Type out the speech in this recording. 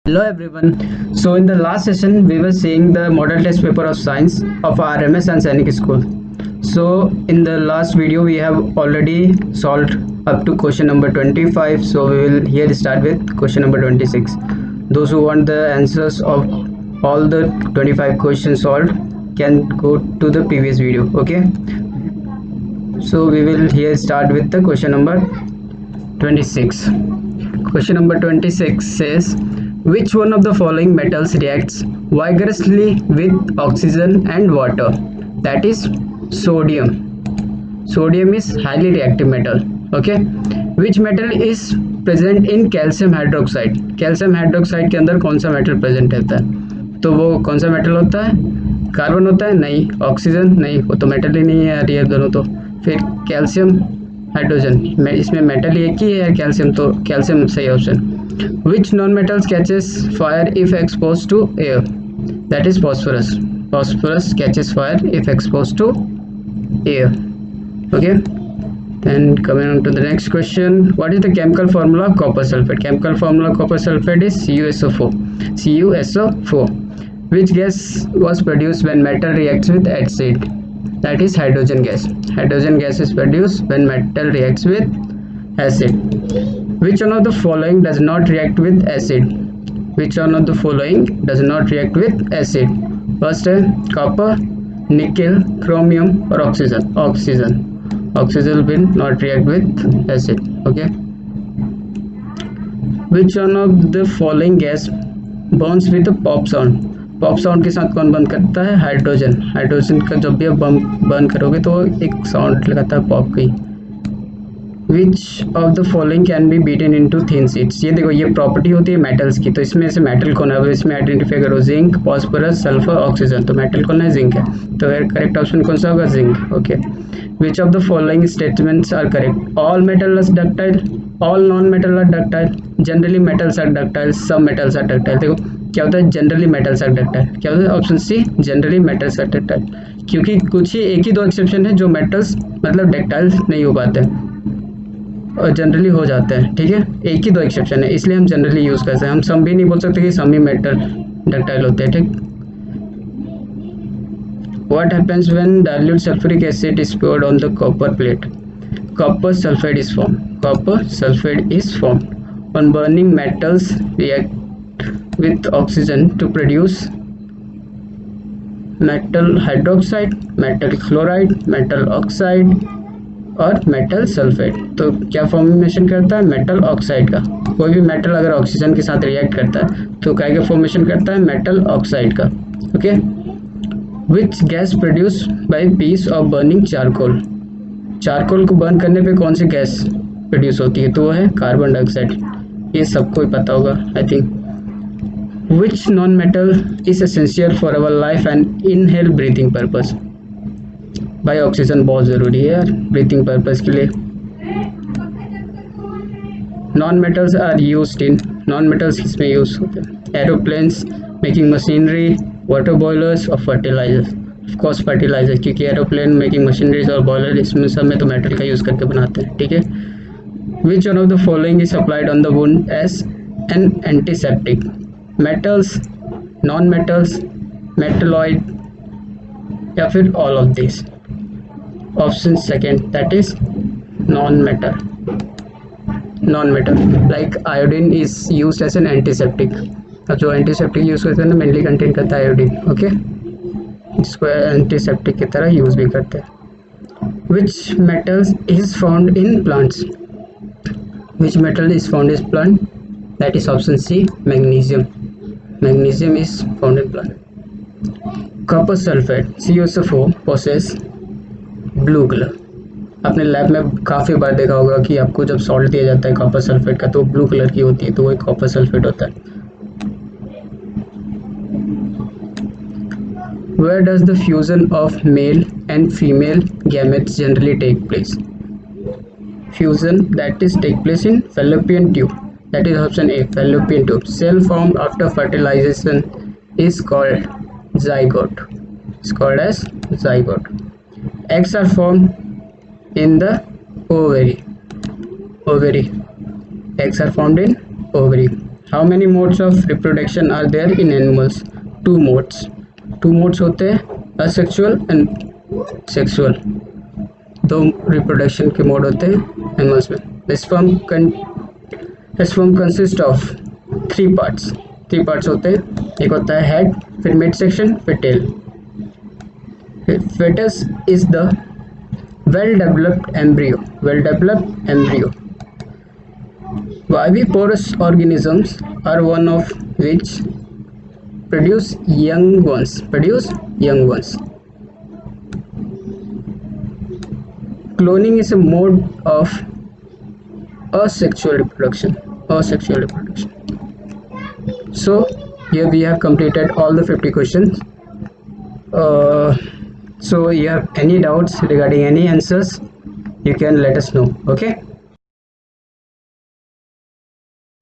Hello everyone. So in the last session we were seeing the model test paper of science of RMS and Sainik School. So in the last video we have already solved up to question number 25. So we will here start with question number 26. Those who want the answers of all the 25 questions solved can go to the previous video. Okay. So we will here start with the question number 26. Question number 26 says, which one of the following metals reacts vigorously with oxygen and water? That is sodium. Sodium is highly reactive metal. Okay. Which metal is present in calcium hydroxide? Calcium hydroxide के अंदर कौन सा metal present रहता है? तो वो कौन सा मेटल होता है? कार्बन होता है? नहीं. ऑक्सीजन? नहीं, वो तो मेटल ही नहीं है यार ये दोनों तो. फिर कैल्शियम हाइड्रोजन, इसमें मेटल एक ही है कैल्शियम, तो कैल्शियम सही option. Which non-metals catches fire if exposed to air? That is phosphorus. Phosphorus catches fire if exposed to air. Okay. Then coming on to the next question, what is the chemical formula of copper sulfate? Chemical formula of copper sulfate is CuSO4. CuSO4. Which gas was produced when metal reacts with acid? That is hydrogen gas. Hydrogen gas is produced when metal reacts with acid. Which one of the following does not react with acid? Which one of the following does not react with acid? First है copper, nickel, chromium or oxygen. Oxygen will not react with acid. Okay. Which one of the following gas burns with a pop sound? Pop sound के साथ कौन बंद करता है? Hydrogen. Hydrogen का जब भी आप बर्न करोगे तो एक साउंड लगाता है पॉप की. विच of the following can be beaten into thin sheets? ये देखो, ये प्रॉपर्टी होती है मेटल्स की, तो इसमें से मेटल कौन है? इसमें आइडेंटिफाई करो. Zinc, phosphorus, sulphur, oxygen. तो मेटल कौन है? जिंक है. तो करेक्ट ऑप्शन कौन सा होगा? Zinc. Okay. Which of the following statements are correct? All metal are ductile, all non metal are ductile, generally metals are ductile, सब मेटल्स आर डक्टाइल. देखो क्या होता है? Generally metals are ductile. क्या होता है? Option C, generally metals are ductile. क्योंकि कुछ ही एक ही दो एक्सेप्शन है जो मेटल्स मतलब डक्टाइल नहीं हो पाते हैं और जनरली हो जाते हैं. ठीक है, एक ही दो एक्सेप्शन है, इसलिए हम जनरली यूज़ करते हैं. हम सम भी नहीं बोल सकते कि सम ही मेटल डक्टाइल होते हैं. ठीक. What happens when dilute sulphuric acid is poured on the copper plate? Copper sulfide is formed. Copper sulfide is formed. On burning, metals react with oxygen to produce metal hydroxide, metal chloride, metal oxide और metal sulphate. तो क्या formation करता है? Metal oxide का. कोई भी metal अगर oxygen के साथ रिएक्ट करता है तो क्या का फॉर्मेशन करता है? मेटल ऑक्साइड का. Okay. Which gas produce by piece of burning charcoal? Charcoal को बर्न करने पे कौन सी गैस प्रोड्यूस होती है? तो वो है कार्बन डाइऑक्साइड. ये सबको ही पता होगा I think. Which non-metal is essential for our life and inhale breathing purpose? भाई ऑक्सीजन बहुत ज़रूरी है यार ब्रीथिंग पर्पस के लिए. Non metals are used in, non metals किस में यूज होते हैं? Aeroplanes, making machinery, water boilers और फर्टिलाइजर्स. ऑफकोर्स फर्टिलाइजर, क्योंकि एरोप्लेन, मेकिंग मशीनरीज और बॉयलर इसमें सब में तो मेटल का यूज़ करके बनाते हैं. ठीक है. Which one of the following is applied on the wound as an antiseptic? Metals, non metals, metalloid या फिर all of this? Option second, that is non metal. Non metal like iodine is used as an antiseptic. अब जो antiseptic use करते हैं ना mainly contain करता है iodine. Okay. इसको एंटीसेप्टिक की तरह यूज भी करते हैं. Which metals is found in plants? Which metal is found in plant? That is option C, magnesium. Magnesium is found in plant. Copper sulfate CuSO4 possess blue color. आपने lab में काफ़ी बार देखा होगा कि आपको जब सॉल्ट दिया जाता है कॉपर सल्फेट का तो ब्लू कलर की होती है, तो वो एक कॉपर सल्फेट होता है. Where does the fusion of male and female gametes generally take place? Fusion that is take place in fallopian tube. That is option A, fallopian tube. Cell formed after fertilization is called zygote. It's called as zygote. Eggs are formed in the ovary. Eggs are formed in ovary. How many modes of reproduction are there in animals? Two modes होते हैं, asexual and sexual. दो reproduction के mode होते हैं animals में. The sperm consists of three parts होते हैं. एक होता है हेड, फिर मिड सेक्शन, फिर tell. Fetus is the well-developed embryo. Viviparous organisms are one of which produce young ones. Cloning is a mode of asexual reproduction. So here we have completed all the 50 questions. So you have any doubts regarding any answers, you can let us know. Okay.